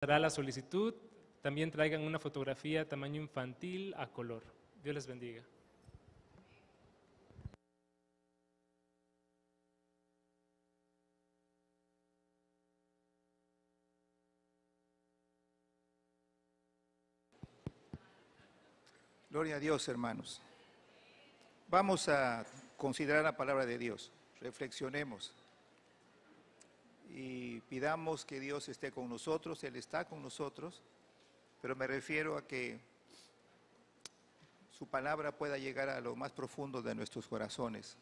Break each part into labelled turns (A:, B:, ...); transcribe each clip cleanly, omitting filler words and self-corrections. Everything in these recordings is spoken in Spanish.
A: Dará la solicitud. También traigan una fotografía tamaño infantil a color. Dios les bendiga.
B: Gloria a Dios, hermanos. Vamos a considerar la palabra de Dios. Reflexionemos y pidamos que Dios esté con nosotros. Él está con nosotros, pero me refiero a que su palabra pueda llegar a lo más profundo de nuestros corazones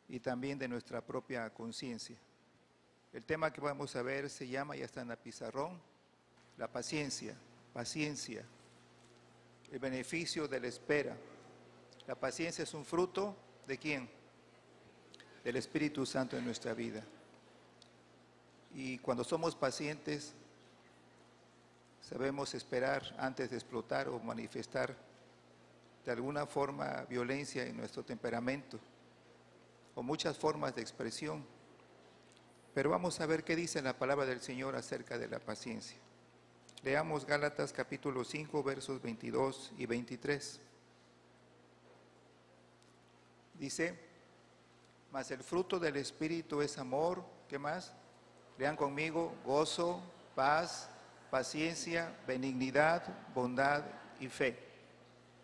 B: y también de nuestra propia conciencia. El tema que vamos a ver se llama, ya está en la pizarrón, la paciencia. Paciencia, el beneficio de la espera. La paciencia es un fruto ¿de quién? Del Espíritu Santo en nuestra vida. Y cuando somos pacientes, sabemos esperar antes de explotar o manifestar de alguna forma violencia en nuestro temperamento, o muchas formas de expresión. Pero vamos a ver qué dice la palabra del Señor acerca de la paciencia. Leamos Gálatas capítulo 5, versos 22 y 23. Dice, mas el fruto del Espíritu es amor, ¿qué más? Lean conmigo, gozo, paz, paciencia, benignidad, bondad y fe,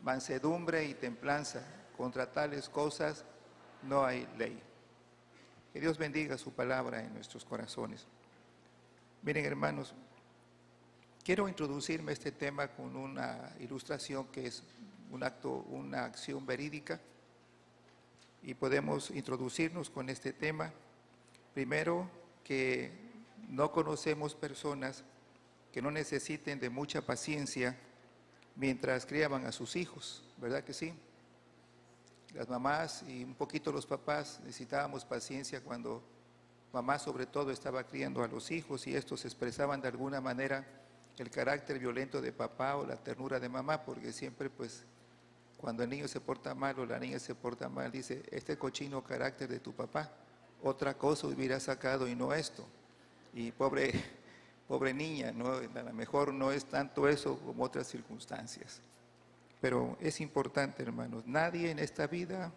B: mansedumbre y templanza. Contra tales cosas no hay ley. Que Dios bendiga su palabra en nuestros corazones. Miren, hermanos, quiero introducirme a este tema con una ilustración que es una acción verídica, y podemos introducirnos con este tema. Primero, que no conocemos personas que no necesiten de mucha paciencia mientras criaban a sus hijos, ¿verdad que sí? Las mamás y un poquito los papás necesitábamos paciencia cuando mamá sobre todo estaba criando a los hijos y estos expresaban de alguna manera el carácter violento de papá o la ternura de mamá, porque siempre pues cuando el niño se porta mal o la niña se porta mal, dice, este cochino carácter de tu papá, otra cosa hubiera sacado y no esto. Y pobre niña, ¿no? A lo mejor no es tanto eso como otras circunstancias. Pero es importante, hermanos, nadie en esta vida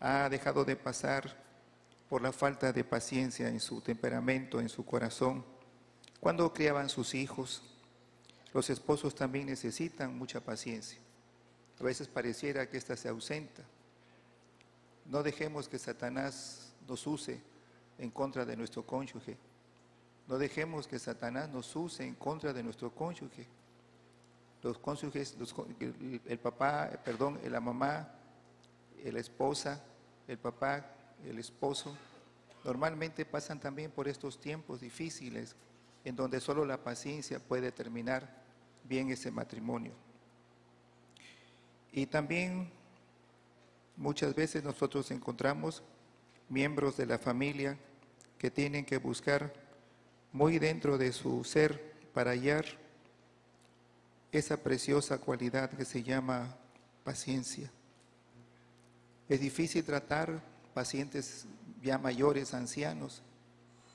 B: ha dejado de pasar por la falta de paciencia en su temperamento, en su corazón. Cuando criaban sus hijos, los esposos también necesitan mucha paciencia. A veces pareciera que ésta se ausenta. No dejemos que Satanás nos use en contra de nuestro cónyuge. No dejemos que Satanás nos use en contra de nuestro cónyuge. Los cónyuges, el papá, la mamá, la esposa, el papá, el esposo, normalmente pasan también por estos tiempos difíciles en donde solo la paciencia puede terminar bien ese matrimonio. Y también muchas veces nosotros encontramos miembros de la familia que tienen que buscar muy dentro de su ser para hallar esa preciosa cualidad que se llama paciencia. Es difícil tratar pacientes ya mayores, ancianos,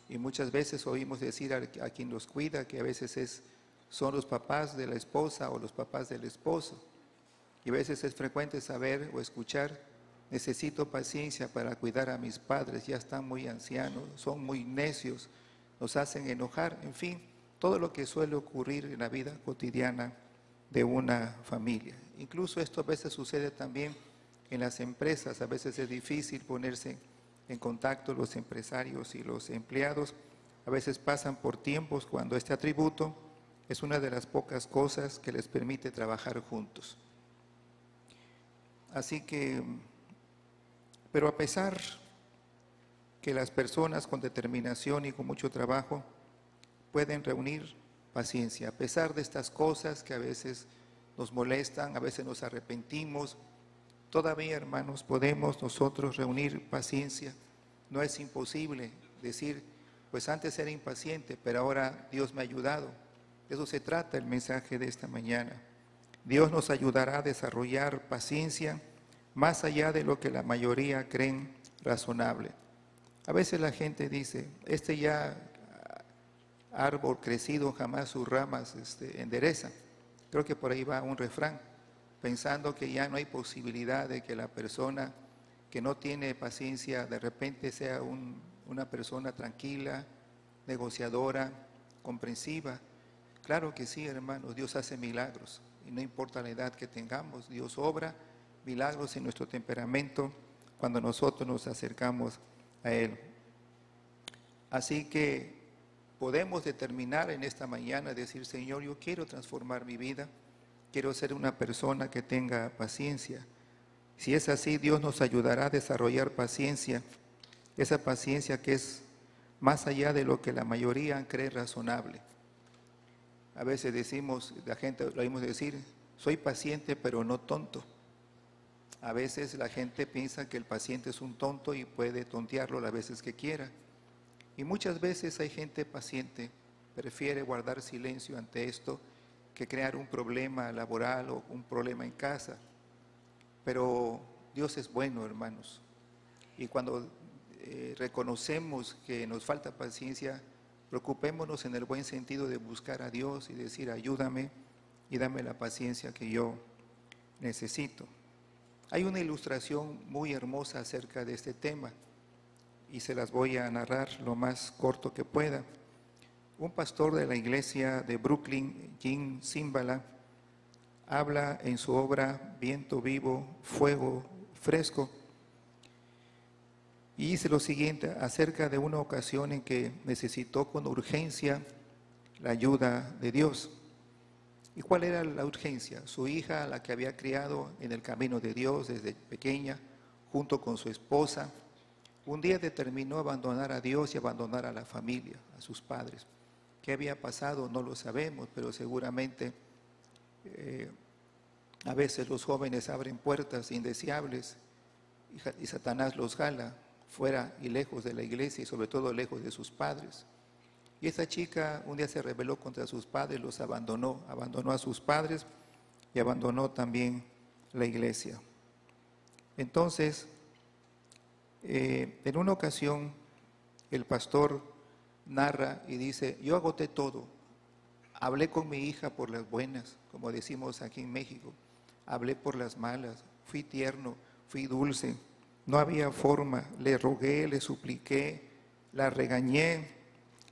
B: y muchas veces oímos decir a quien los cuida que a veces son los papás de la esposa o los papás del esposo. Y a veces es frecuente saber o escuchar, necesito paciencia para cuidar a mis padres, ya están muy ancianos, son muy necios, nos hacen enojar, en fin, todo lo que suele ocurrir en la vida cotidiana de una familia. Incluso esto a veces sucede también en las empresas, a veces es difícil ponerse en contacto los empresarios y los empleados, a veces pasan por tiempos cuando este atributo es una de las pocas cosas que les permite trabajar juntos. Así que, pero a pesar que las personas con determinación y con mucho trabajo pueden reunir paciencia, a pesar de estas cosas que a veces nos molestan, a veces nos arrepentimos, todavía, hermanos, podemos nosotros reunir paciencia. No es imposible decir, pues antes era impaciente, pero ahora Dios me ha ayudado. De eso se trata el mensaje de esta mañana. Dios nos ayudará a desarrollar paciencia más allá de lo que la mayoría creen razonable. A veces la gente dice, árbol crecido jamás sus ramas endereza. Creo que por ahí va un refrán, pensando que ya no hay posibilidad de que la persona que no tiene paciencia de repente sea una persona tranquila, negociadora, comprensiva. Claro que sí, hermanos, Dios hace milagros y no importa la edad que tengamos, Dios obra milagros en nuestro temperamento cuando nosotros nos acercamos a Él. Así que podemos determinar en esta mañana, decir, Señor, yo quiero transformar mi vida, quiero ser una persona que tenga paciencia. Si es así, Dios nos ayudará a desarrollar paciencia, esa paciencia que es más allá de lo que la mayoría cree razonable. A veces decimos, la gente lo oímos decir, soy paciente pero no tonto. A veces la gente piensa que el paciente es un tonto y puede tontearlo las veces que quiera. Y muchas veces hay gente paciente, prefiere guardar silencio ante esto que crear un problema laboral o un problema en casa. Pero Dios es bueno, hermanos. Y cuando reconocemos que nos falta paciencia, preocupémonos en el buen sentido de buscar a Dios y decir, ayúdame y dame la paciencia que yo necesito. Hay una ilustración muy hermosa acerca de este tema y se las voy a narrar lo más corto que pueda. Un pastor de la iglesia de Brooklyn, Jim Cymbala, habla en su obra Viento Vivo, Fuego Fresco, y dice lo siguiente acerca de una ocasión en que necesitó con urgencia la ayuda de Dios. ¿Y cuál era la urgencia? Su hija, la que había criado en el camino de Dios desde pequeña, junto con su esposa, un día determinó abandonar a Dios y abandonar a la familia, a sus padres. ¿Qué había pasado? No lo sabemos, pero seguramente a veces los jóvenes abren puertas indeseables y Satanás los jala fuera y lejos de la iglesia y sobre todo lejos de sus padres. Y esta chica un día se rebeló contra sus padres, los abandonó a sus padres y abandonó también la iglesia. Entonces, en una ocasión el pastor narra y dice, yo agoté todo, hablé con mi hija por las buenas, como decimos aquí en México, hablé por las malas, fui tierno, fui dulce, no había forma, le rogué, le supliqué, la regañé,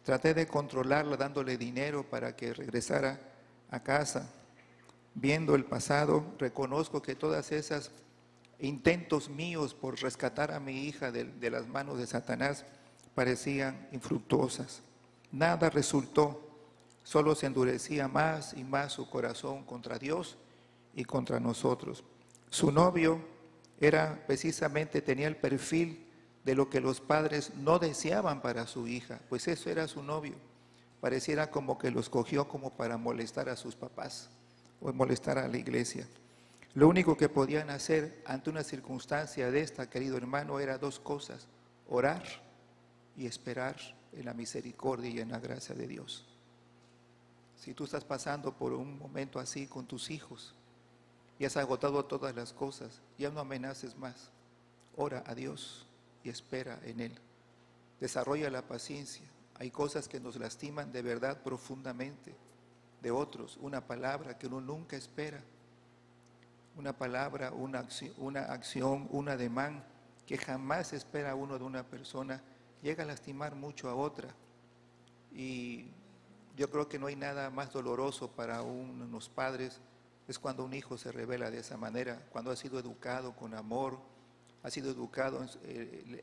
B: traté de controlarla dándole dinero para que regresara a casa. Viendo el pasado, reconozco que todas esas intentos míos por rescatar a mi hija de las manos de Satanás parecían infructuosas. Nada resultó, solo se endurecía más y más su corazón contra Dios y contra nosotros. Su novio tenía el perfil de lo que los padres no deseaban para su hija, pues eso era su novio. Pareciera como que lo escogió como para molestar a sus papás o molestar a la iglesia. Lo único que podían hacer ante una circunstancia de esta, querido hermano, era dos cosas: orar y esperar en la misericordia y en la gracia de Dios. Si tú estás pasando por un momento así con tus hijos y has agotado todas las cosas, ya no amenaces más. Ora a Dios y espera en Él. Desarrolla la paciencia. Hay cosas que nos lastiman de verdad profundamente. De otros, una palabra que uno nunca espera. Una palabra, una acción, un ademán que jamás espera uno de una persona, llega a lastimar mucho a otra. Y yo creo que no hay nada más doloroso para unos padres, es cuando un hijo se revela de esa manera, cuando ha sido educado con amor, ha sido educado,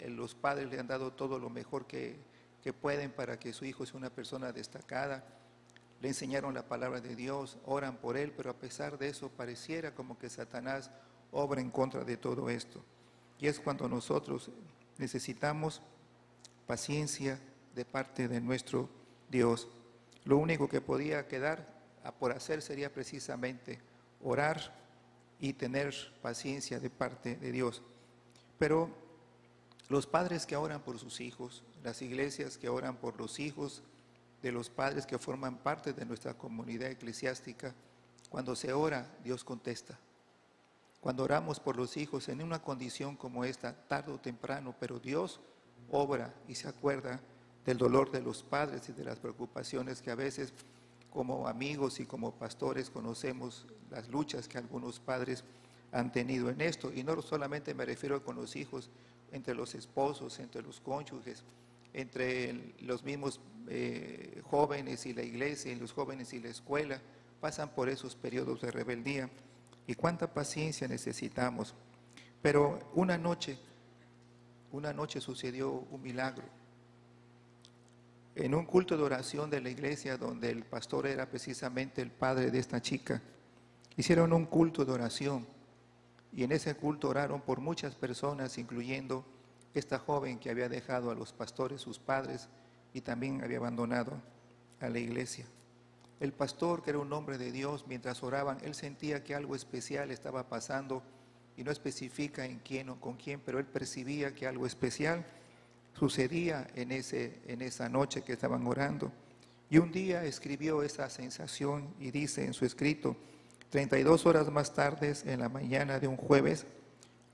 B: los padres le han dado todo lo mejor que pueden para que su hijo sea una persona destacada, le enseñaron la palabra de Dios, oran por él, pero a pesar de eso pareciera como que Satanás obra en contra de todo esto. Y es cuando nosotros necesitamos paciencia de parte de nuestro Dios. Lo único que podía quedar por hacer sería precisamente orar y tener paciencia de parte de Dios. Pero los padres que oran por sus hijos, las iglesias que oran por los hijos de los padres que forman parte de nuestra comunidad eclesiástica, cuando se ora, Dios contesta. Cuando oramos por los hijos en una condición como esta, tarde o temprano, pero Dios obra y se acuerda del dolor de los padres y de las preocupaciones que a veces como amigos y como pastores conocemos las luchas que algunos padres han tenido en esto. Y no solamente me refiero con los hijos, entre los esposos, entre los cónyuges, entre los mismos jóvenes y la iglesia, y los jóvenes y la escuela, pasan por esos periodos de rebeldía. Y cuánta paciencia necesitamos. Pero una noche sucedió un milagro. En un culto de oración de la iglesia, donde el pastor era precisamente el padre de esta chica, hicieron un culto de oración, y en ese culto oraron por muchas personas, incluyendo esta joven que había dejado a los pastores, sus padres, y también había abandonado a la iglesia. El pastor, que era un hombre de Dios, mientras oraban, él sentía que algo especial estaba pasando, y no especifica en quién o con quién, pero él percibía que algo especial sucedía en esa noche que estaban orando. Y un día escribió esa sensación y dice en su escrito: 32 horas más tarde, en la mañana de un jueves,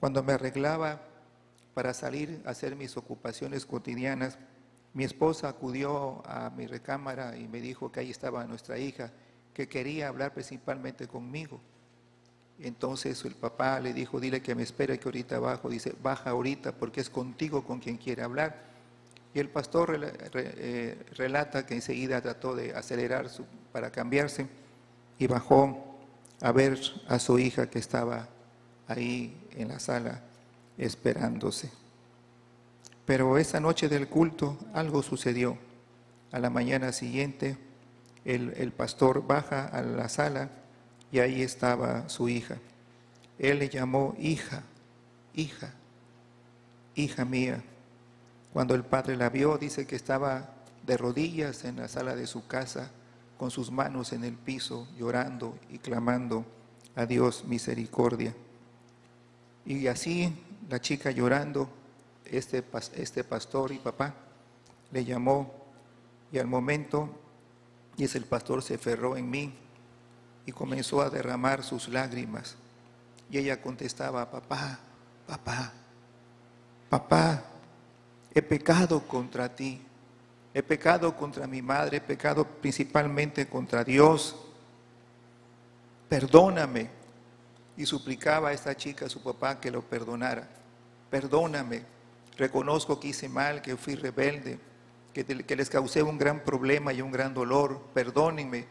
B: cuando me arreglaba para salir a hacer mis ocupaciones cotidianas, mi esposa acudió a mi recámara y me dijo que ahí estaba nuestra hija, que quería hablar principalmente conmigo. Entonces el papá le dijo: dile que me espere, que ahorita bajo. Dice: baja ahorita, porque es contigo con quien quiere hablar. Y el pastor relata que enseguida trató de acelerar para cambiarse y bajó a ver a su hija, que estaba ahí en la sala esperándose. Pero esa noche del culto algo sucedió. A la mañana siguiente el pastor baja a la sala y ahí estaba su hija. Él le llamó hija, hija, hija mía. Cuando el padre la vio, dice que estaba de rodillas en la sala de su casa, con sus manos en el piso, llorando y clamando a Dios misericordia. Y así la chica llorando, este pastor y papá le llamó, y al momento, el pastor se aferró en mí y comenzó a derramar sus lágrimas. Y ella contestaba: papá, papá, papá, he pecado contra ti, he pecado contra mi madre, he pecado principalmente contra Dios, perdóname. Y suplicaba a esta chica, a su papá, que lo perdonara. Perdóname, reconozco que hice mal, que fui rebelde, que les causé un gran problema y un gran dolor, perdónenme.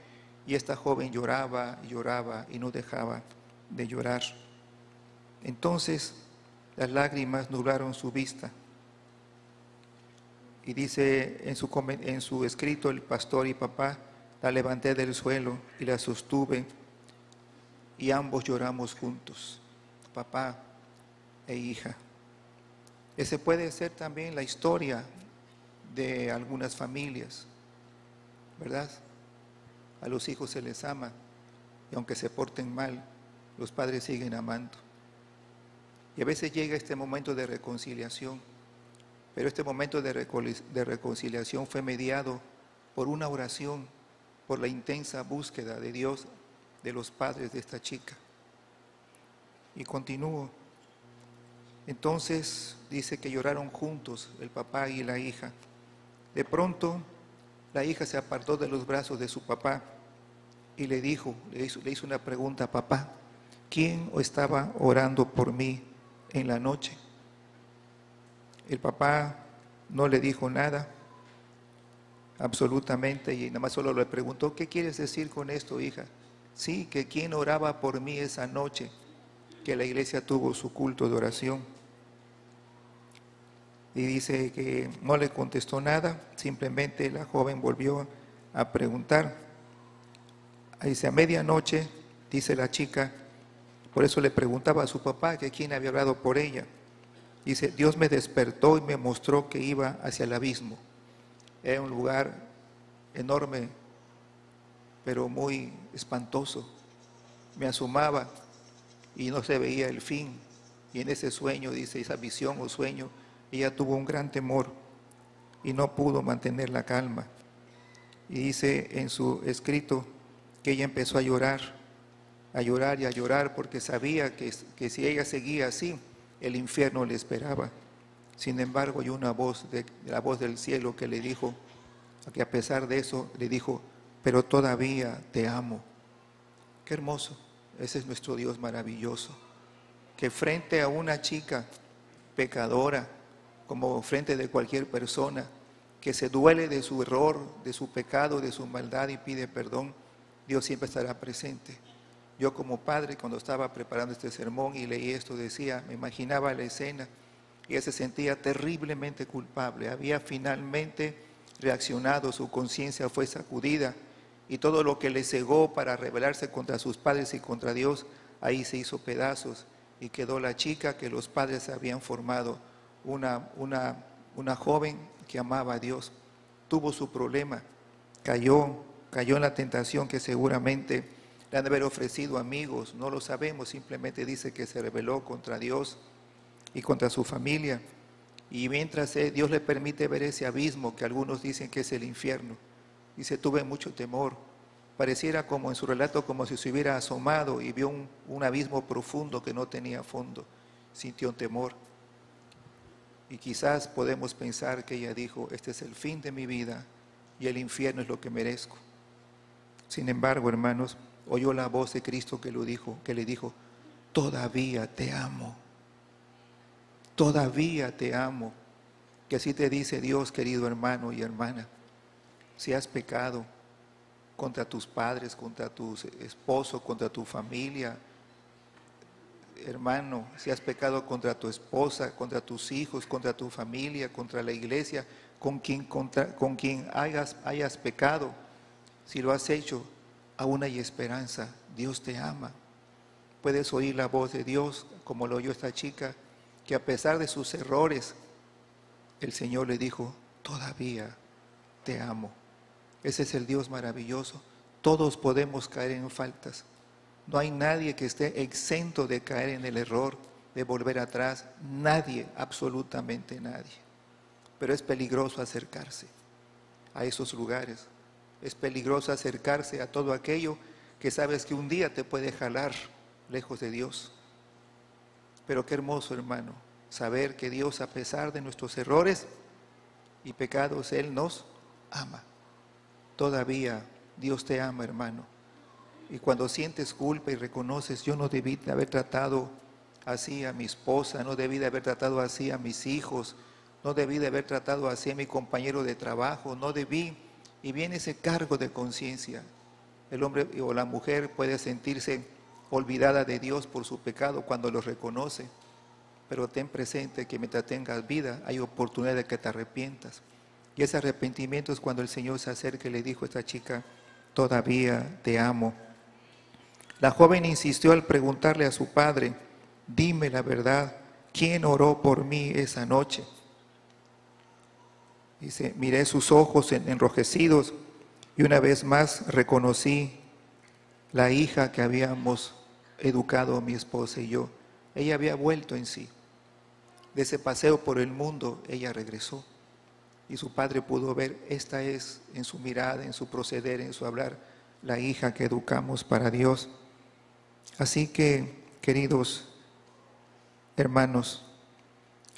B: Y esta joven lloraba y lloraba y no dejaba de llorar. Entonces las lágrimas nublaron su vista. Y dice en su escrito el pastor y papá: la levanté del suelo y la sostuve, y ambos lloramos juntos, papá e hija. Ese puede ser también la historia de algunas familias, ¿verdad? A los hijos se les ama, y aunque se porten mal, los padres siguen amando. Y a veces llega este momento de reconciliación, pero este momento de reconciliación fue mediado por una oración, por la intensa búsqueda de Dios, de los padres de esta chica. Y continúo. Entonces dice que lloraron juntos el papá y la hija. De pronto la hija se apartó de los brazos de su papá y le hizo una pregunta: papá, ¿quién estaba orando por mí en la noche? El papá no le dijo nada, absolutamente, y nada más solo le preguntó: ¿qué quieres decir con esto, hija? Sí, que quién oraba por mí esa noche que la iglesia tuvo su culto de oración. Y dice que no le contestó nada, simplemente la joven volvió a preguntar. Dice: a medianoche, dice la chica, por eso le preguntaba a su papá que quién había orado por ella. Dice: Dios me despertó y me mostró que iba hacia el abismo. Era un lugar enorme, pero muy espantoso. Me asomaba y no se veía el fin. Y en ese sueño, dice, esa visión o sueño, ella tuvo un gran temor y no pudo mantener la calma. Y dice en su escrito que ella empezó a llorar y a llorar, porque sabía que si ella seguía así, el infierno le esperaba. Sin embargo, hay una voz, la voz del cielo que le dijo, que a pesar de eso, le dijo, pero todavía te amo. Qué hermoso, ese es nuestro Dios maravilloso, que frente a una chica pecadora, como frente de cualquier persona, que se duele de su error, de su pecado, de su maldad y pide perdón, Dios siempre estará presente. Yo como padre, cuando estaba preparando este sermón y leí esto, decía, me imaginaba la escena, y ella se sentía terriblemente culpable. Había finalmente reaccionado, su conciencia fue sacudida, y todo lo que le cegó para rebelarse contra sus padres y contra Dios, ahí se hizo pedazos, y quedó la chica que los padres habían formado, una joven que amaba a Dios. Tuvo su problema, cayó en la tentación que seguramente le han de haber ofrecido amigos, no lo sabemos, simplemente dice que se rebeló contra Dios y contra su familia. Y mientras Dios le permite ver ese abismo que algunos dicen que es el infierno, dice, tuve mucho temor. Pareciera como en su relato, como si se hubiera asomado y vio un abismo profundo que no tenía fondo. Sintió temor. Y quizás podemos pensar que ella dijo, este es el fin de mi vida y el infierno es lo que merezco. Sin embargo, hermanos, oyó la voz de Cristo que le dijo, todavía te amo. Todavía te amo. Que así te dice Dios, querido hermano y hermana. Si has pecado contra tus padres, contra tu esposo, contra tu familia, hermano, si has pecado contra tu esposa, contra tus hijos, contra tu familia, contra la iglesia, con quien hayas pecado, si lo has hecho, aún hay esperanza. Dios te ama. Puedes oír la voz de Dios, como lo oyó esta chica, que a pesar de sus errores, el Señor le dijo, todavía te amo. Ese es el Dios maravilloso. Todos podemos caer en faltas. No hay nadie que esté exento de caer en el error, de volver atrás. Nadie, absolutamente nadie. Pero es peligroso acercarse a esos lugares. Es peligroso acercarse a todo aquello que sabes que un día te puede jalar lejos de Dios. Pero qué hermoso, hermano, saber que Dios, a pesar de nuestros errores y pecados, Él nos ama. Todavía Dios te ama, hermano. Y cuando sientes culpa y reconoces, yo no debí de haber tratado así a mi esposa, no debí de haber tratado así a mis hijos, no debí de haber tratado así a mi compañero de trabajo, no debí. Y viene ese cargo de conciencia. El hombre o la mujer puede sentirse olvidada de Dios por su pecado cuando lo reconoce. Pero ten presente que mientras tengas vida hay oportunidad de que te arrepientas. Y ese arrepentimiento es cuando el Señor se acerca y le dijo a esta chica, todavía te amo. La joven insistió al preguntarle a su padre, dime la verdad, ¿quién oró por mí esa noche? Dice, miré sus ojos enrojecidos y una vez más reconocí la hija que habíamos educado mi esposa y yo. Ella había vuelto en sí. De ese paseo por el mundo, ella regresó. Y su padre pudo ver, esta es en su mirada, en su proceder, en su hablar, la hija que educamos para Dios. Así que, queridos hermanos,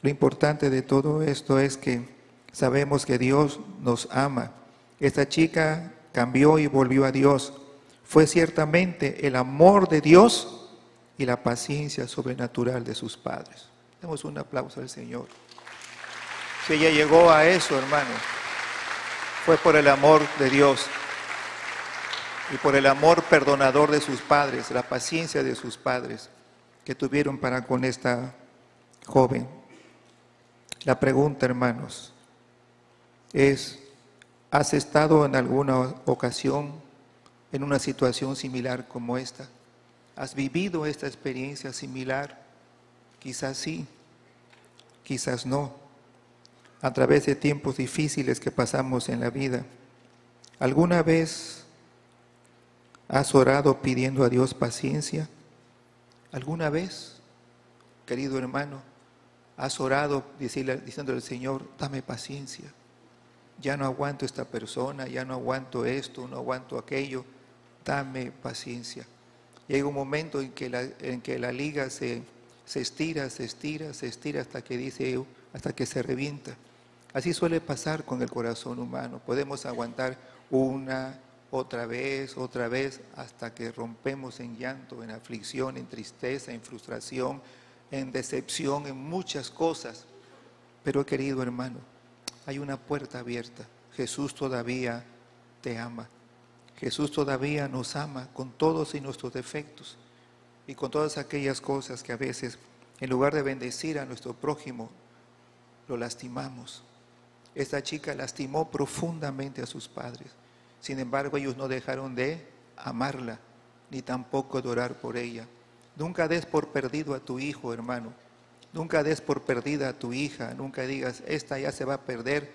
B: lo importante de todo esto es que sabemos que Dios nos ama. Esta chica cambió y volvió a Dios. Fue ciertamente el amor de Dios y la paciencia sobrenatural de sus padres. Demos un aplauso al Señor. Si ella llegó a eso, hermano, fue por el amor de Dios y por el amor perdonador de sus padres, la paciencia de sus padres que tuvieron para con esta joven. La pregunta, hermanos, es, ¿has estado en alguna ocasión en una situación similar como esta? ¿Has vivido esta experiencia similar? Quizás sí, quizás no. A través de tiempos difíciles que pasamos en la vida. ¿Alguna vez has orado pidiendo a Dios paciencia? ¿Alguna vez, querido hermano, has orado diciéndole al Señor, dame paciencia? Ya no aguanto esta persona, ya no aguanto esto, no aguanto aquello, dame paciencia. Llega un momento en que la liga se estira hasta que dice, hasta que se revienta. Así suele pasar con el corazón humano. Podemos aguantar una, otra vez, hasta que rompemos en llanto, en aflicción, en tristeza, en frustración, en decepción, en muchas cosas. Pero querido hermano, hay una puerta abierta. Jesús todavía te ama. Jesús todavía nos ama con todos y nuestros defectos y con todas aquellas cosas que a veces, en lugar de bendecir a nuestro prójimo, lo lastimamos. Esta chica lastimó profundamente a sus padres. Sin embargo, ellos no dejaron de amarla, ni tampoco de orar por ella. Nunca des por perdido a tu hijo, hermano. Nunca des por perdida a tu hija. Nunca digas, esta ya se va a perder,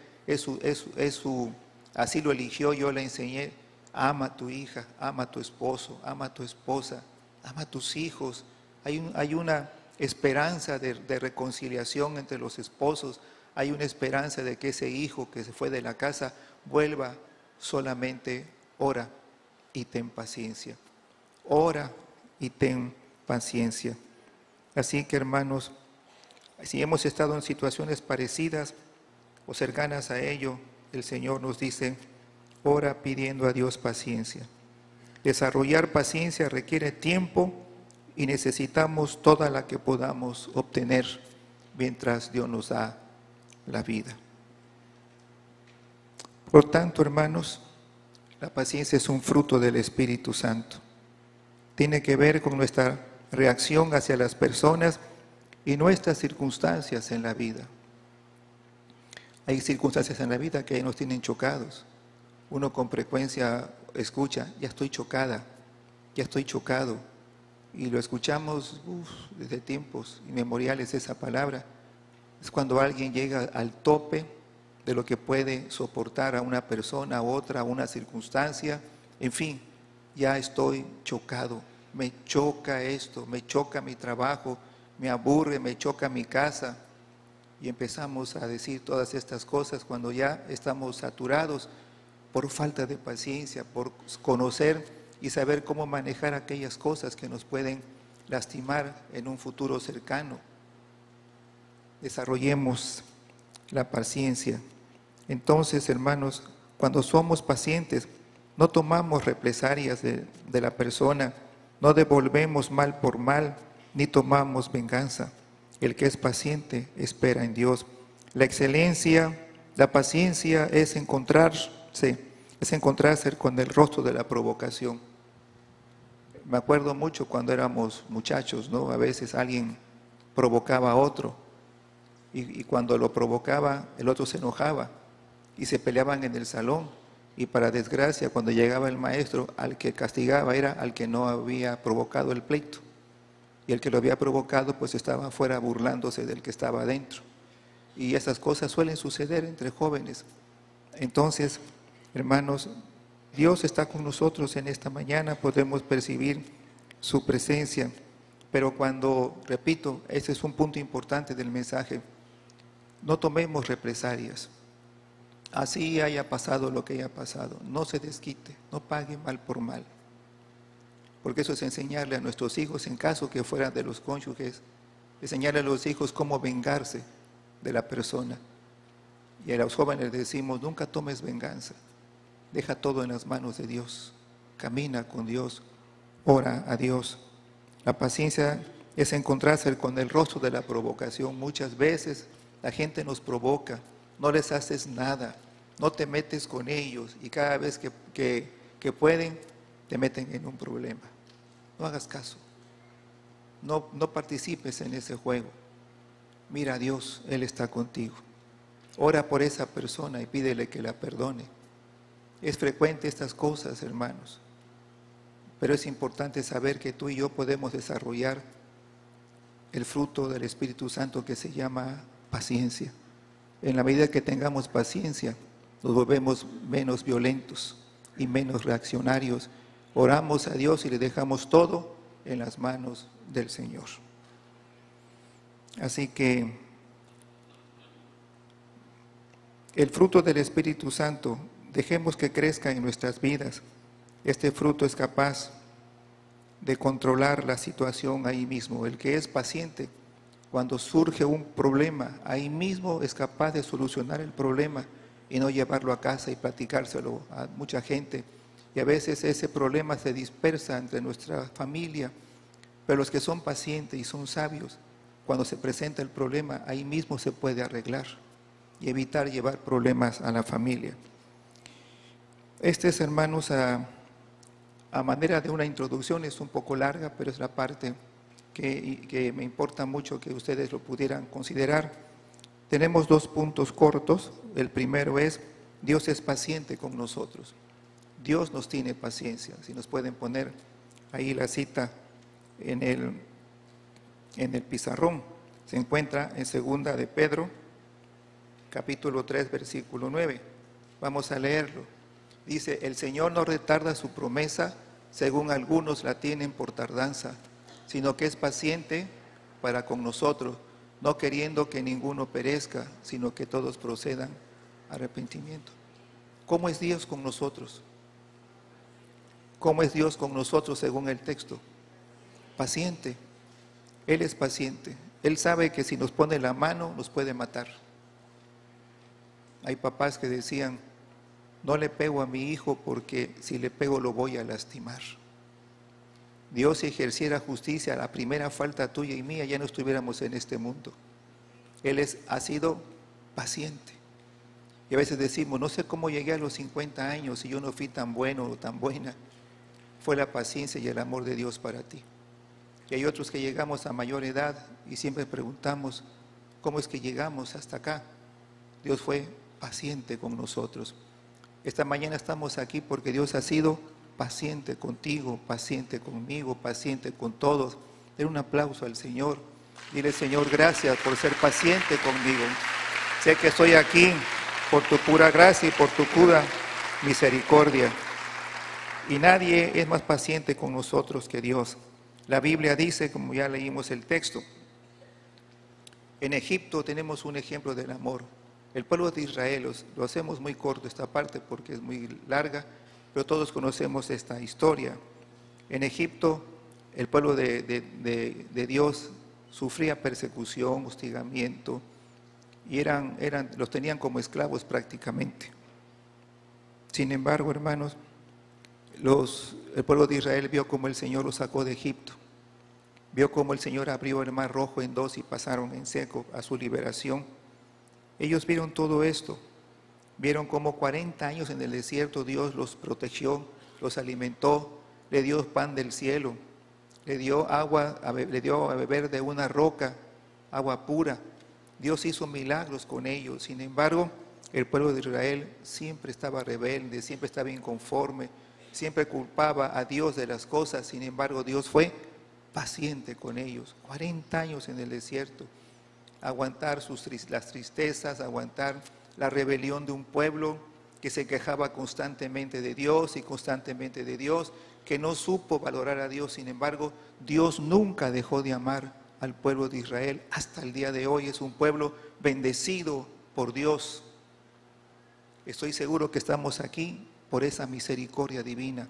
B: así lo eligió, yo la enseñé. Ama a tu hija, ama a tu esposo, ama a tu esposa, ama a tus hijos. Hay una esperanza de reconciliación entre los esposos. Hay una esperanza de que ese hijo que se fue de la casa vuelva. Solamente ora y ten paciencia. Ora y ten paciencia. Así que, hermanos, si hemos estado en situaciones parecidas o cercanas a ello, el Señor nos dice, ora pidiendo a Dios paciencia. Desarrollar paciencia requiere tiempo y necesitamos toda la que podamos obtener mientras Dios nos da la vida. Por tanto, hermanos, la paciencia es un fruto del Espíritu Santo. Tiene que ver con nuestra reacción hacia las personas y nuestras circunstancias en la vida. Hay circunstancias en la vida que nos tienen chocados. Uno con frecuencia escucha, ya estoy chocada, ya estoy chocado. Y lo escuchamos desde tiempos inmemoriales esa palabra. Es cuando alguien llega al tope de lo que puede soportar a una persona, a otra, a una circunstancia. En fin, ya estoy chocado. Me choca esto, me choca mi trabajo, me aburre, me choca mi casa. Y empezamos a decir todas estas cosas cuando ya estamos saturados por falta de paciencia, por conocer y saber cómo manejar aquellas cosas que nos pueden lastimar en un futuro cercano. Desarrollemos la paciencia. Entonces, hermanos, cuando somos pacientes, no tomamos represalias de la persona, no devolvemos mal por mal, ni tomamos venganza. El que es paciente espera en Dios. La excelencia, la paciencia es encontrarse con el rostro de la provocación. Me acuerdo mucho cuando éramos muchachos, ¿no? A veces alguien provocaba a otro y cuando lo provocaba, el otro se enojaba y se peleaban en el salón. Y para desgracia, cuando llegaba el maestro, al que castigaba era al que no había provocado el pleito. Y el que lo había provocado, pues estaba afuera burlándose del que estaba adentro. Y esas cosas suelen suceder entre jóvenes. Entonces, hermanos, Dios está con nosotros en esta mañana, podemos percibir su presencia. Pero cuando, repito, ese es un punto importante del mensaje, no tomemos represalias. Así haya pasado lo que haya pasado, no se desquite, no pague mal por mal. Porque eso es enseñarle a nuestros hijos, en caso que fueran de los cónyuges, enseñarle a los hijos cómo vengarse de la persona. Y a los jóvenes decimos, nunca tomes venganza, deja todo en las manos de Dios, camina con Dios, ora a Dios. La paciencia es encontrarse con el rostro de la provocación. Muchas veces la gente nos provoca, no les haces nada, no te metes con ellos y cada vez que pueden te meten en un problema. No hagas caso, no participes en ese juego. Mira a Dios, Él está contigo. Ora por esa persona y pídele que la perdone. Es frecuente estas cosas, hermanos, pero es importante saber que tú y yo podemos desarrollar el fruto del Espíritu Santo que se llama paciencia. En la medida que tengamos paciencia, nos volvemos menos violentos y menos reaccionarios. Oramos a Dios y le dejamos todo en las manos del Señor. Así que el fruto del Espíritu Santo, dejemos que crezca en nuestras vidas. Este fruto es capaz de controlar la situación ahí mismo. El que es paciente Cuando surge un problema, ahí mismo es capaz de solucionar el problema y no llevarlo a casa y platicárselo a mucha gente. Y a veces ese problema se dispersa entre nuestra familia, pero los que son pacientes y son sabios, cuando se presenta el problema, ahí mismo se puede arreglar y evitar llevar problemas a la familia. Este es, hermanos, a manera de una introducción, es un poco larga, pero es la parte que me importa mucho que ustedes lo pudieran considerar. Tenemos 2 puntos cortos. El primero es, Dios es paciente con nosotros. Dios nos tiene paciencia. Si nos pueden poner ahí la cita en el pizarrón. Se encuentra en 2 de Pedro, capítulo 3, versículo 9. Vamos a leerlo. Dice, el Señor no retarda su promesa, según algunos la tienen por tardanza, sino que es paciente para con nosotros, no queriendo que ninguno perezca, sino que todos procedan a arrepentimiento. ¿Cómo es Dios con nosotros? ¿Cómo es Dios con nosotros según el texto? Paciente. Él es paciente. Él sabe que si nos pone la mano nos puede matar. Hay papás que decían, no le pego a mi hijo porque si le pego lo voy a lastimar. Dios, si ejerciera justicia, la primera falta tuya y mía, ya no estuviéramos en este mundo. Él ha sido paciente. Y a veces decimos, no sé cómo llegué a los 50 años y yo no fui tan bueno o tan buena. Fue la paciencia y el amor de Dios para ti. Y hay otros que llegamos a mayor edad y siempre preguntamos, ¿cómo es que llegamos hasta acá? Dios fue paciente con nosotros. Esta mañana estamos aquí porque Dios ha sido paciente contigo, paciente conmigo, paciente con todos. Den un aplauso al Señor. Dile, Señor, gracias por ser paciente conmigo. Sé que estoy aquí por tu pura gracia y por tu pura misericordia. Y nadie es más paciente con nosotros que Dios. La Biblia dice, como ya leímos el texto, en Egipto tenemos un ejemplo del amor. El pueblo de Israel, lo hacemos muy corto esta parte porque es muy larga, pero todos conocemos esta historia. En Egipto, el pueblo de Dios sufría persecución, hostigamiento, y los tenían como esclavos prácticamente. Sin embargo, hermanos, el pueblo de Israel vio cómo el Señor los sacó de Egipto, vio cómo el Señor abrió el mar rojo en 2 y pasaron en seco a su liberación. Ellos vieron todo esto, vieron cómo 40 años en el desierto Dios los protegió, los alimentó, le dio pan del cielo, le dio agua, le dio a beber de una roca, agua pura. Dios hizo milagros con ellos. Sin embargo, el pueblo de Israel siempre estaba rebelde, siempre estaba inconforme, siempre culpaba a Dios de las cosas. Sin embargo, Dios fue paciente con ellos. 40 años en el desierto. Aguantar las tristezas, aguantar la rebelión de un pueblo que se quejaba constantemente de Dios y constantemente de Dios, que no supo valorar a Dios. Sin embargo, Dios nunca dejó de amar al pueblo de Israel. Hasta el día de hoy es un pueblo bendecido por Dios. Estoy seguro que estamos aquí por esa misericordia divina,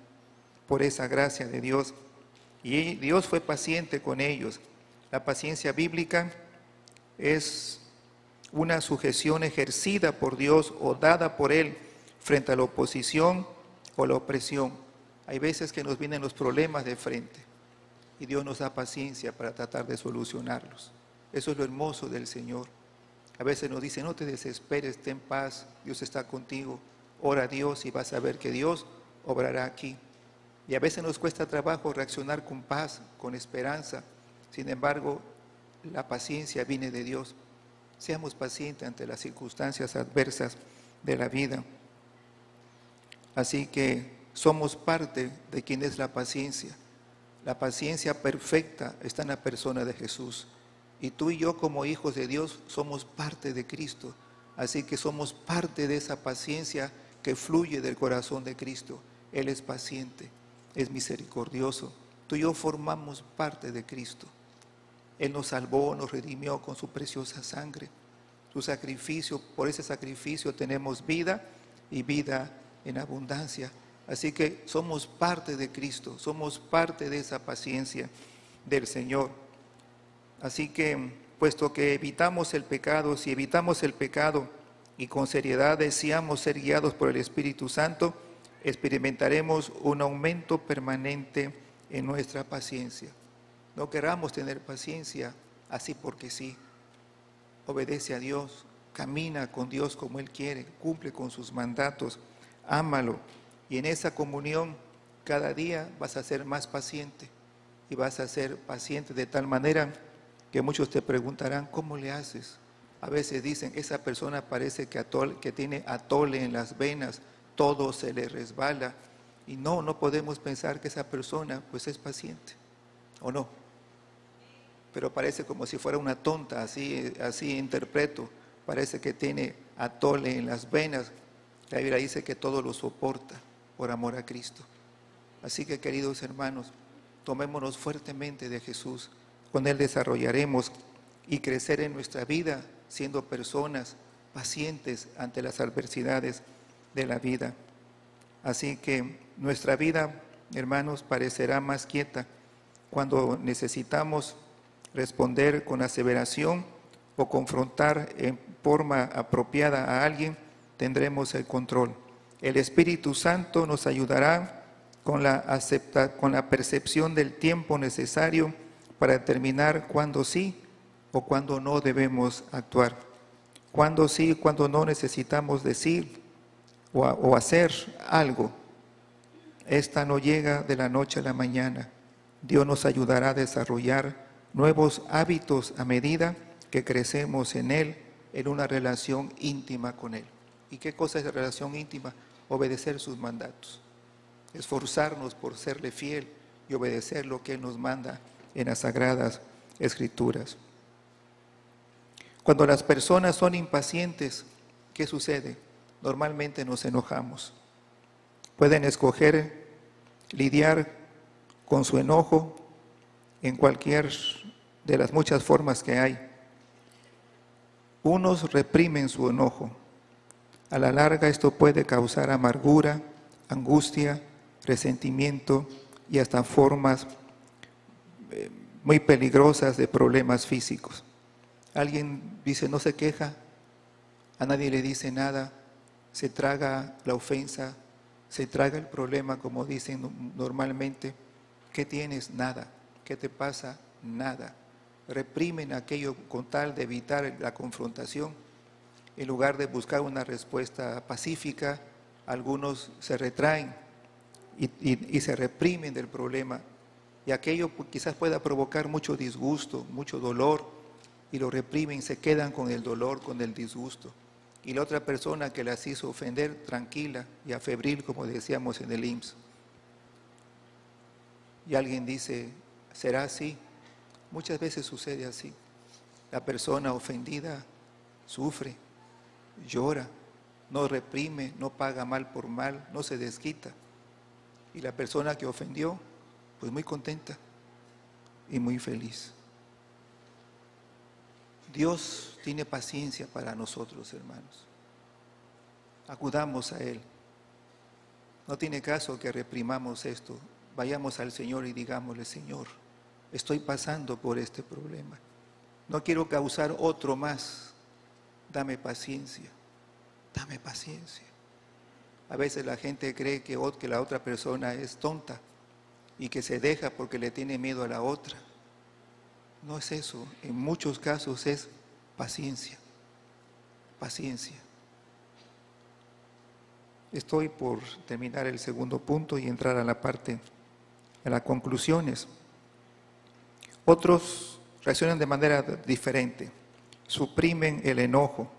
B: por esa gracia de Dios. Y Dios fue paciente con ellos. La paciencia bíblica es una sujeción ejercida por Dios o dada por Él frente a la oposición o la opresión. Hay veces que nos vienen los problemas de frente y Dios nos da paciencia para tratar de solucionarlos. Eso es lo hermoso del Señor. A veces nos dice, no te desesperes, ten paz, Dios está contigo, ora a Dios y vas a ver que Dios obrará aquí. Y a veces nos cuesta trabajo reaccionar con paz, con esperanza. Sin embargo, la paciencia viene de Dios. Seamos pacientes ante las circunstancias adversas de la vida. Así que somos parte de quien es la paciencia. La paciencia perfecta está en la persona de Jesús. Y tú y yo como hijos de Dios somos parte de Cristo. Así que somos parte de esa paciencia que fluye del corazón de Cristo. Él es paciente, es misericordioso. Tú y yo formamos parte de Cristo. Él nos salvó, nos redimió con su preciosa sangre. Su sacrificio, por ese sacrificio tenemos vida y vida en abundancia. Así que somos parte de Cristo, somos parte de esa paciencia del Señor. Así que puesto que evitamos el pecado, si evitamos el pecado y con seriedad deseamos ser guiados por el Espíritu Santo, experimentaremos un aumento permanente en nuestra paciencia. No queramos tener paciencia así porque sí. Obedece a Dios, camina con Dios como Él quiere, cumple con sus mandatos, ámalo. Y en esa comunión cada día vas a ser más paciente y vas a ser paciente de tal manera que muchos te preguntarán, ¿cómo le haces? A veces dicen, esa persona parece que tiene atole en las venas, todo se le resbala. Y no podemos pensar que esa persona pues es paciente, ¿o no? Pero parece como si fuera una tonta, así interpreto. Parece que tiene atole en las venas. La Biblia dice que todo lo soporta por amor a Cristo. Así que, queridos hermanos, tomémonos fuertemente de Jesús. Con Él desarrollaremos y crecer en nuestra vida siendo personas pacientes ante las adversidades de la vida. Así que nuestra vida, hermanos, parecerá más quieta cuando necesitamos responder con aseveración o confrontar en forma apropiada a alguien, tendremos el control. El Espíritu Santo nos ayudará con la percepción del tiempo necesario para determinar cuándo sí o cuándo no debemos actuar. Cuándo sí, cuándo no necesitamos decir o hacer algo. Esta no llega de la noche a la mañana. Dios nos ayudará a desarrollar nuevos hábitos a medida que crecemos en Él, en una relación íntima con Él. ¿Y qué cosa es la relación íntima? Obedecer sus mandatos, esforzarnos por serle fiel y obedecer lo que Él nos manda en las Sagradas Escrituras. Cuando las personas son impacientes, ¿qué sucede? Normalmente nos enojamos. Pueden escoger lidiar con su enojo en cualquier de las muchas formas que hay. Unos reprimen su enojo. A la larga esto puede causar amargura, angustia, resentimiento y hasta formas muy peligrosas de problemas físicos. Alguien dice, no se queja, a nadie le dice nada, se traga la ofensa, se traga el problema, como dicen normalmente. ¿Qué tienes? Nada. ¿Qué te pasa? Nada. Reprimen aquello con tal de evitar la confrontación. En lugar de buscar una respuesta pacífica, algunos se retraen y se reprimen del problema. Y aquello quizás pueda provocar mucho disgusto, mucho dolor, y lo reprimen, se quedan con el dolor, con el disgusto. Y la otra persona que las hizo ofender, tranquila y afebril, como decíamos en el IMSS. Y alguien dice, ¿será así? Muchas veces sucede así. La persona ofendida sufre, llora, no reprime, no paga mal por mal, no se desquita. Y la persona que ofendió, pues muy contenta y muy feliz. Dios tiene paciencia para nosotros, hermanos. Acudamos a Él. No tiene caso que reprimamos esto. Vayamos al Señor y digámosle, Señor, estoy pasando por este problema. No quiero causar otro más. Dame paciencia. Dame paciencia. A veces la gente cree que la otra persona es tonta y que se deja porque le tiene miedo a la otra. No es eso. En muchos casos es paciencia. Paciencia. Estoy por terminar el segundo punto y entrar a las conclusiones. Otros reaccionan de manera diferente. Suprimen el enojo,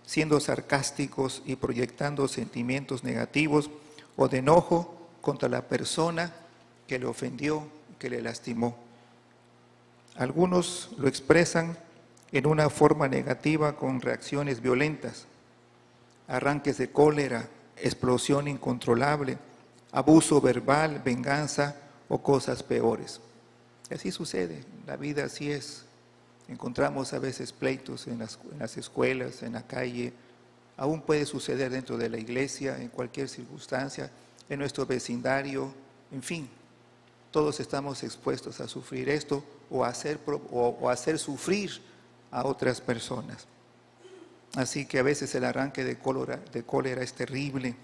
B: siendo sarcásticos y proyectando sentimientos negativos o de enojo contra la persona que le ofendió, que le lastimó. Algunos lo expresan en una forma negativa con reacciones violentas, arranques de cólera, explosión incontrolable, abuso verbal, venganza o cosas peores. Así sucede, la vida así es. Encontramos a veces pleitos en las escuelas, en la calle, aún puede suceder dentro de la iglesia, en cualquier circunstancia, en nuestro vecindario, en fin. Todos estamos expuestos a sufrir esto o a hacer sufrir a otras personas. Así que a veces el arranque de cólera es terrible.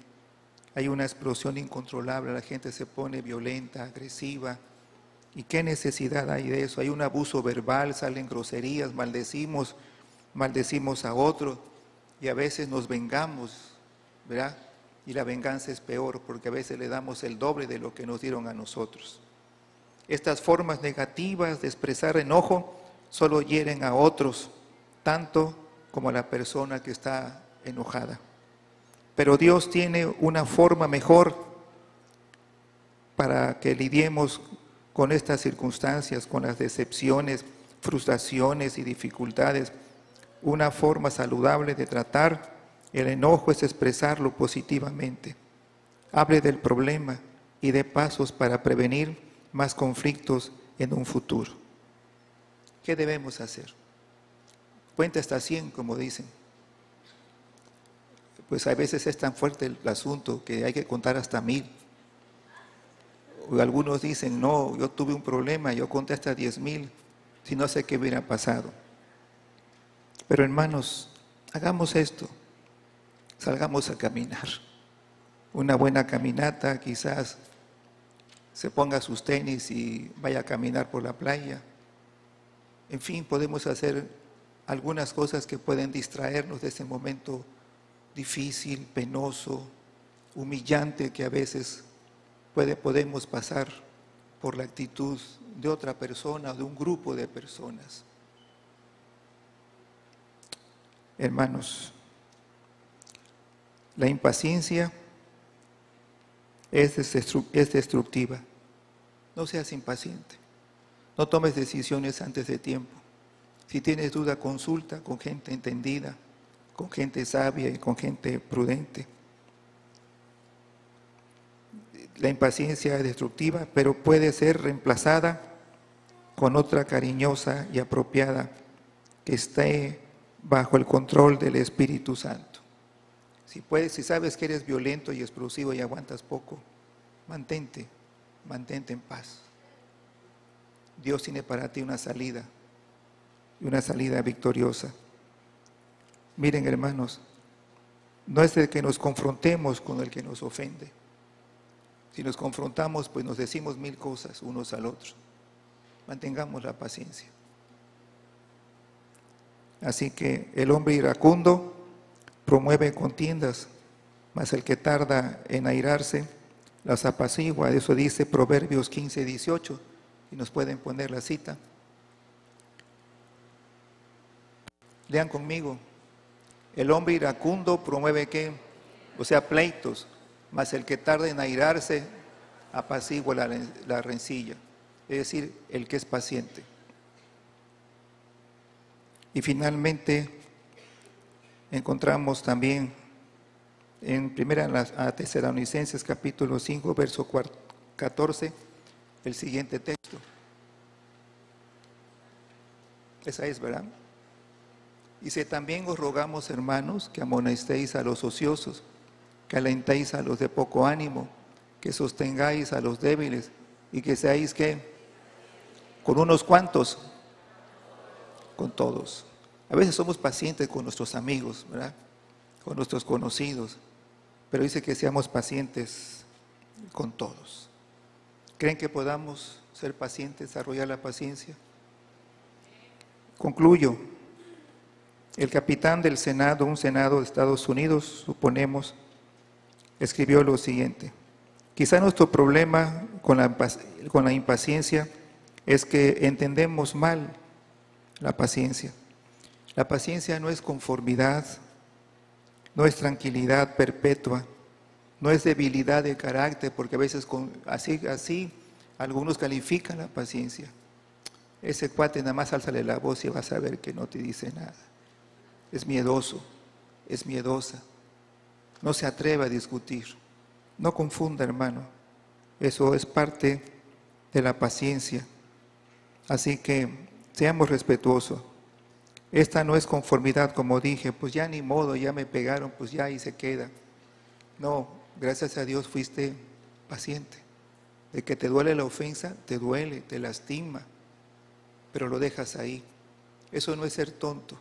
B: Hay una explosión incontrolable, la gente se pone violenta, agresiva. ¿Y qué necesidad hay de eso? Hay un abuso verbal, salen groserías, maldecimos a otros y a veces nos vengamos, ¿verdad? Y la venganza es peor porque a veces le damos el doble de lo que nos dieron a nosotros. Estas formas negativas de expresar enojo solo hieren a otros, tanto como a la persona que está enojada. Pero Dios tiene una forma mejor para que lidiemos con estas circunstancias, con las decepciones, frustraciones y dificultades. Una forma saludable de tratar el enojo es expresarlo positivamente. Hable del problema y dé pasos para prevenir más conflictos en un futuro. ¿Qué debemos hacer? Cuenta hasta 100, como dicen. Pues a veces es tan fuerte el asunto que hay que contar hasta 1000. O algunos dicen, no, yo tuve un problema, yo conté hasta 10,000, si no sé qué hubiera pasado. Pero hermanos, hagamos esto, salgamos a caminar. Una buena caminata, quizás se ponga sus tenis y vaya a caminar por la playa. En fin, podemos hacer algunas cosas que pueden distraernos de ese momento difícil, penoso, humillante que a veces podemos pasar por la actitud de otra persona o de un grupo de personas. Hermanos, la impaciencia es destructiva. No seas impaciente. No tomes decisiones antes de tiempo. Si tienes duda, consulta con gente entendida, con gente sabia y con gente prudente. La impaciencia es destructiva, pero puede ser reemplazada con otra cariñosa y apropiada que esté bajo el control del Espíritu Santo. Si sabes que eres violento y explosivo y aguantas poco, mantente en paz. Dios tiene para ti una salida, y una salida victoriosa. Miren, hermanos, no es de que nos confrontemos con el que nos ofende. Si nos confrontamos, pues nos decimos 1000 cosas unos al otro. Mantengamos la paciencia. Así que el hombre iracundo promueve contiendas, mas el que tarda en airarse las apacigua. Eso dice Proverbios 15:18. Y nos pueden poner la cita. Lean conmigo. El hombre iracundo promueve ¿qué? O sea, pleitos, mas el que tarda en airarse apacigua la rencilla. Es decir, el que es paciente. Y finalmente encontramos también en Tesalonicenses capítulo 5, verso 14, el siguiente texto. Esa es, ¿verdad? Dice, también os rogamos, hermanos, que amonestéis a los ociosos, que alentéis a los de poco ánimo, que sostengáis a los débiles y que seáis, ¿qué? ¿Con unos cuantos? Con todos. A veces somos pacientes con nuestros amigos, ¿verdad? Con nuestros conocidos, pero dice que seamos pacientes con todos. ¿Creen que podamos ser pacientes, desarrollar la paciencia? Concluyo. El capitán del Senado, un Senado de Estados Unidos, suponemos, escribió lo siguiente: quizá nuestro problema con la impaciencia es que entendemos mal la paciencia. La paciencia no es conformidad, no es tranquilidad perpetua, no es debilidad de carácter, porque a veces así algunos califican la paciencia. Ese cuate nada más álzale la voz y vas a ver que no te dice nada. Es miedoso, es miedosa, no se atreve a discutir. No confunda, hermano, eso es parte de la paciencia. Así que seamos respetuosos. Esta no es conformidad, como dije, pues ya ni modo, ya me pegaron, pues ya ahí se queda. No, gracias a Dios fuiste paciente. De que te duele la ofensa, te duele, te lastima, pero lo dejas ahí. Eso no es ser tonto,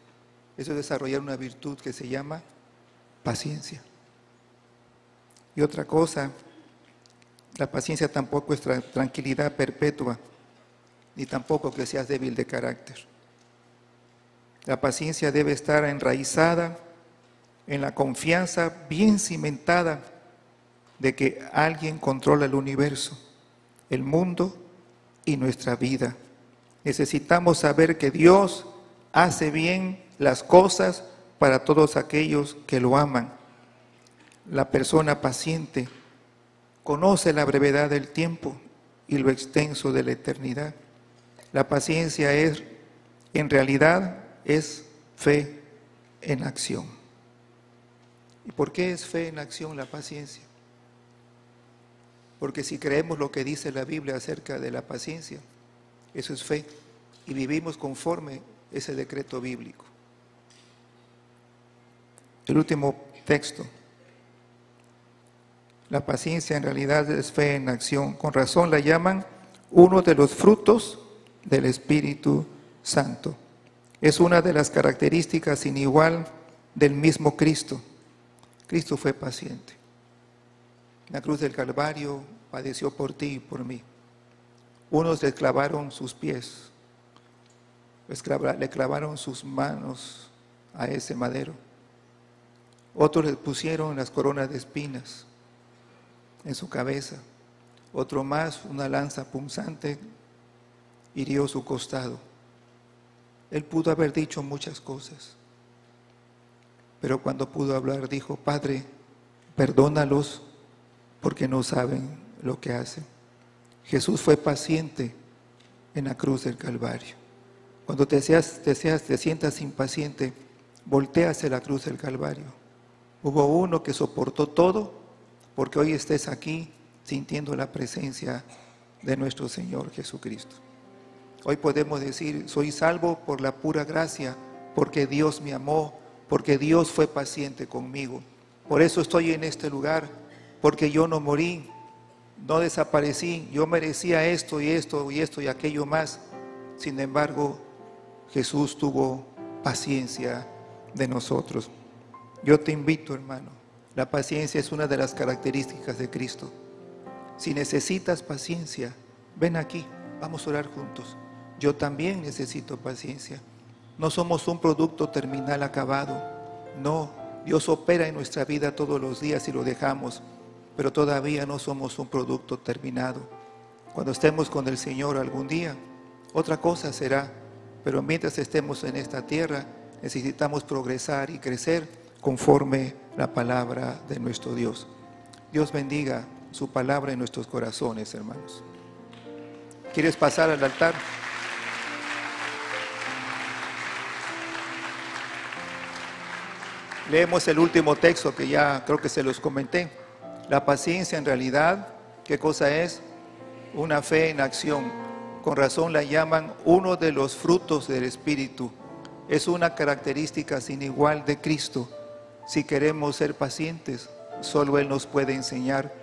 B: eso es desarrollar una virtud que se llama paciencia. Y otra cosa, la paciencia tampoco es tranquilidad perpetua, ni tampoco que seas débil de carácter. La paciencia debe estar enraizada en la confianza bien cimentada de que alguien controla el universo, el mundo y nuestra vida. Necesitamos saber que Dios hace bien las cosas para todos aquellos que lo aman. La persona paciente conoce la brevedad del tiempo y lo extenso de la eternidad. La paciencia en realidad es fe en acción. ¿Y por qué es fe en acción la paciencia? Porque si creemos lo que dice la Biblia acerca de la paciencia, eso es fe, y vivimos conforme ese decreto bíblico. El último texto. La paciencia en realidad es fe en acción. Con razón la llaman uno de los frutos del Espíritu Santo. Es una de las características sin igual del mismo Cristo. Cristo fue paciente. En la cruz del Calvario padeció por ti y por mí. Unos le clavaron sus pies, le clavaron sus manos a ese madero. Otros le pusieron las coronas de espinas en su cabeza. Otro más, una lanza punzante, hirió su costado. Él pudo haber dicho muchas cosas, pero cuando pudo hablar dijo: Padre, perdónalos porque no saben lo que hacen. Jesús fue paciente en la cruz del Calvario. Cuando te sientas impaciente, voltea hacia la cruz del Calvario. Hubo uno que soportó todo porque hoy estés aquí sintiendo la presencia de nuestro Señor Jesucristo. Hoy podemos decir: soy salvo por la pura gracia, porque Dios me amó, porque Dios fue paciente conmigo. Por eso estoy en este lugar, porque yo no morí, no desaparecí, yo merecía esto y esto y esto y aquello más. Sin embargo, Jesús tuvo paciencia de nosotros. Yo te invito, hermano, la paciencia es una de las características de Cristo. Si necesitas paciencia, ven aquí, vamos a orar juntos. Yo también necesito paciencia. No somos un producto terminal acabado. No, Dios opera en nuestra vida todos los días y lo dejamos, pero todavía no somos un producto terminado. Cuando estemos con el Señor algún día, otra cosa será, pero mientras estemos en esta tierra, necesitamos progresar y crecer conforme la palabra de nuestro Dios. Dios bendiga su palabra en nuestros corazones, hermanos. ¿Quieres pasar al altar? Leemos el último texto que ya creo que se los comenté. La paciencia en realidad, ¿qué cosa es? Una fe en acción. Con razón la llaman uno de los frutos del Espíritu. Es una característica sin igual de Cristo. Si queremos ser pacientes, solo Él nos puede enseñar.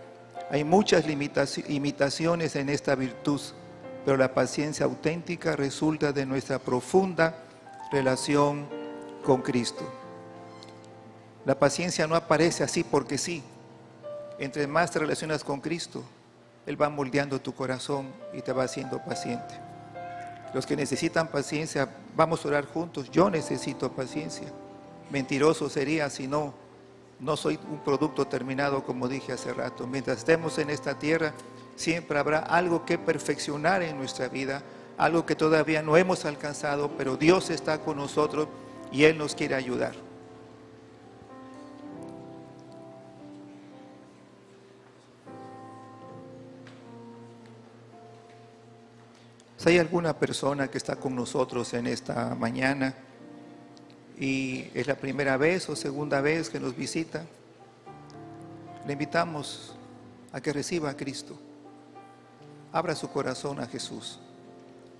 B: Hay muchas imitaciones en esta virtud, pero la paciencia auténtica resulta de nuestra profunda relación con Cristo. La paciencia no aparece así porque sí. Entre más te relacionas con Cristo, Él va moldeando tu corazón y te va haciendo paciente. Los que necesitan paciencia, vamos a orar juntos. Yo necesito paciencia. Mentiroso sería si no soy un producto terminado, como dije hace rato. Mientras estemos en esta tierra, siempre habrá algo que perfeccionar en nuestra vida, algo que todavía no hemos alcanzado, pero Dios está con nosotros y Él nos quiere ayudar. Si hay alguna persona que está con nosotros en esta mañana y es la primera vez o segunda vez que nos visita, le invitamos a que reciba a Cristo. Abra su corazón a Jesús.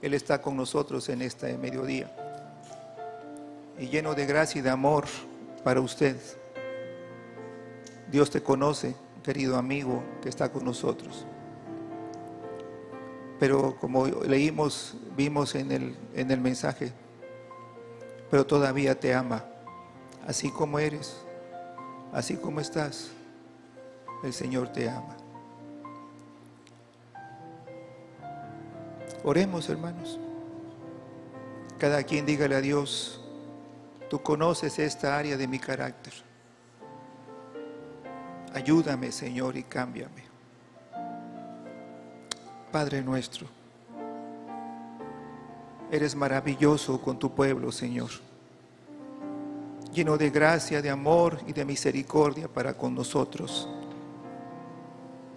B: Él está con nosotros en este mediodía y lleno de gracia y de amor para usted. Dios te conoce, querido amigo que está con nosotros. Pero como vimos en el mensaje, pero todavía te ama, así como eres, así como estás. El Señor te ama. Oremos, hermanos. Cada quien dígale a Dios: tú conoces esta área de mi carácter. Ayúdame, Señor, y cámbiame. Padre nuestro, eres maravilloso con tu pueblo, Señor, lleno de gracia, de amor y de misericordia para con nosotros.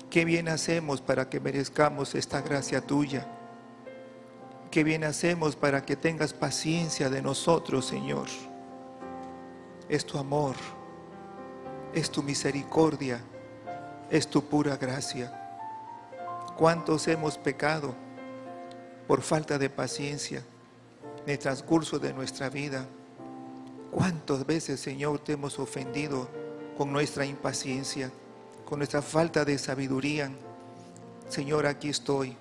B: Qué bien hacemos para que merezcamos esta gracia tuya. Qué bien hacemos para que tengas paciencia de nosotros, Señor. Es tu amor, es tu misericordia, es tu pura gracia. ¿Cuántos hemos pecado por falta de paciencia en el transcurso de nuestra vida? ¿Cuántas veces, Señor, te hemos ofendido con nuestra impaciencia, con nuestra falta de sabiduría? Señor, aquí estoy.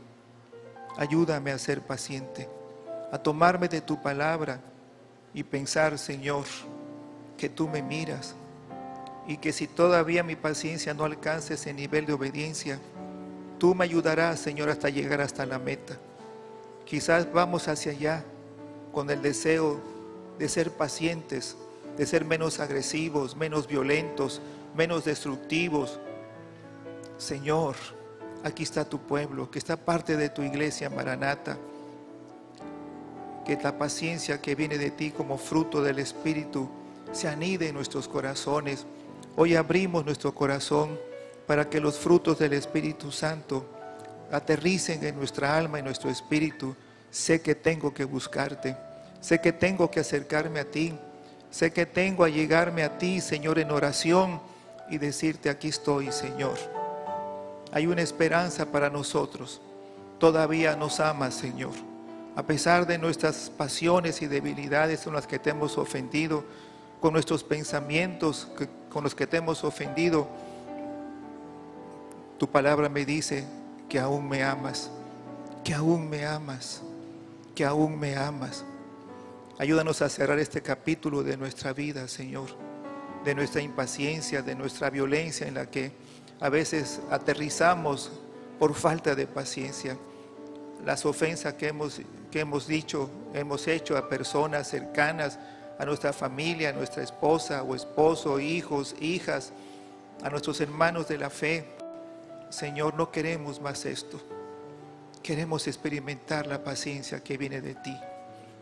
B: Ayúdame a ser paciente, a tomarme de tu palabra y pensar, Señor, que tú me miras y que si todavía mi paciencia no alcanza ese nivel de obediencia, tú me ayudarás, Señor, hasta llegar hasta la meta. Quizás vamos hacia allá con el deseo de ser pacientes, de ser menos agresivos, menos violentos, menos destructivos. Señor, aquí está tu pueblo, que está parte de tu iglesia Maranata. Que la paciencia que viene de ti como fruto del Espíritu se anide en nuestros corazones. Hoy abrimos nuestro corazón para que los frutos del Espíritu Santo aterricen en nuestra alma y nuestro espíritu. Sé que tengo que buscarte, sé que tengo que acercarme a ti, sé que tengo que llegarme a ti, Señor, en oración y decirte: aquí estoy, Señor. Hay una esperanza para nosotros. Todavía nos amas, Señor. A pesar de nuestras pasiones y debilidades con las que te hemos ofendido, con nuestros pensamientos con los que te hemos ofendido, tu palabra me dice que aún me amas, que aún me amas, que aún me amas. Ayúdanos a cerrar este capítulo de nuestra vida, Señor, de nuestra impaciencia, de nuestra violencia en la que a veces aterrizamos por falta de paciencia. Las ofensas que hemos hecho a personas cercanas, a nuestra familia, a nuestra esposa o esposo, hijos, hijas, a nuestros hermanos de la fe. Señor, no queremos más esto. Queremos experimentar la paciencia que viene de ti.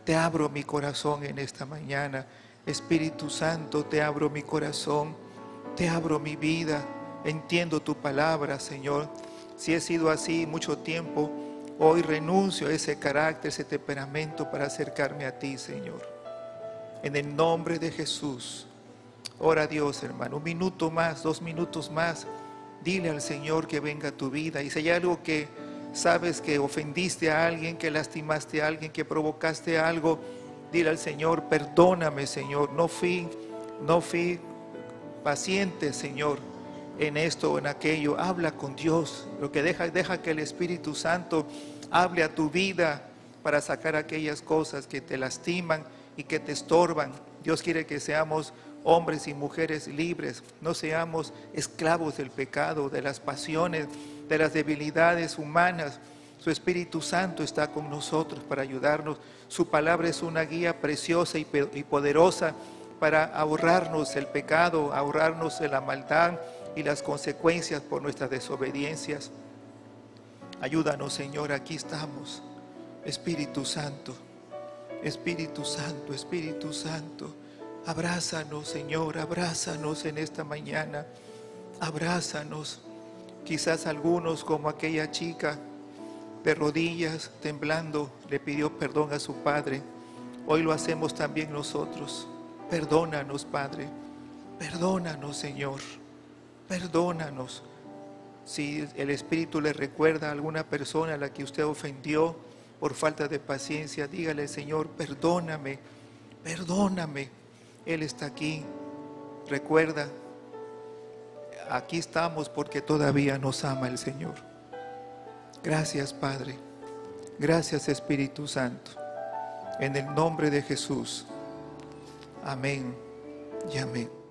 B: Te abro mi corazón en esta mañana. Espíritu Santo, te abro mi corazón, te abro mi vida. Entiendo tu palabra, Señor. Si he sido así mucho tiempo, hoy renuncio a ese carácter, ese temperamento para acercarme a ti, Señor. En el nombre de Jesús. Ora a Dios, hermano. 1 minuto más, 2 minutos más. Dile al Señor que venga a tu vida. Y si hay algo que sabes que ofendiste a alguien, que lastimaste a alguien, que provocaste algo, dile al Señor: perdóname, Señor. No fui paciente, Señor, en esto o en aquello. Habla con Dios. Lo que deja que el Espíritu Santo hable a tu vida para sacar aquellas cosas que te lastiman y que te estorban. Dios quiere que seamos hombres y mujeres libres, no seamos esclavos del pecado, de las pasiones, de las debilidades humanas. Su Espíritu Santo está con nosotros para ayudarnos. Su palabra es una guía preciosa y poderosa para ahorrarnos el pecado, ahorrarnos de la maldad y las consecuencias por nuestras desobediencias. Ayúdanos, Señor, aquí estamos. Espíritu Santo, Espíritu Santo, Espíritu Santo, abrázanos, Señor, abrázanos en esta mañana, abrázanos. Quizás algunos, como aquella chica, de rodillas, temblando, le pidió perdón a su padre. Hoy lo hacemos también nosotros. Perdónanos, Padre, perdónanos, Señor, perdónanos. Si el Espíritu le recuerda a alguna persona a la que usted ofendió por falta de paciencia, dígale: Señor, perdóname, perdóname. Él está aquí. Recuerda, aquí estamos porque todavía nos ama el Señor. Gracias, Padre. Gracias, Espíritu Santo. En el nombre de Jesús. Amén y amén.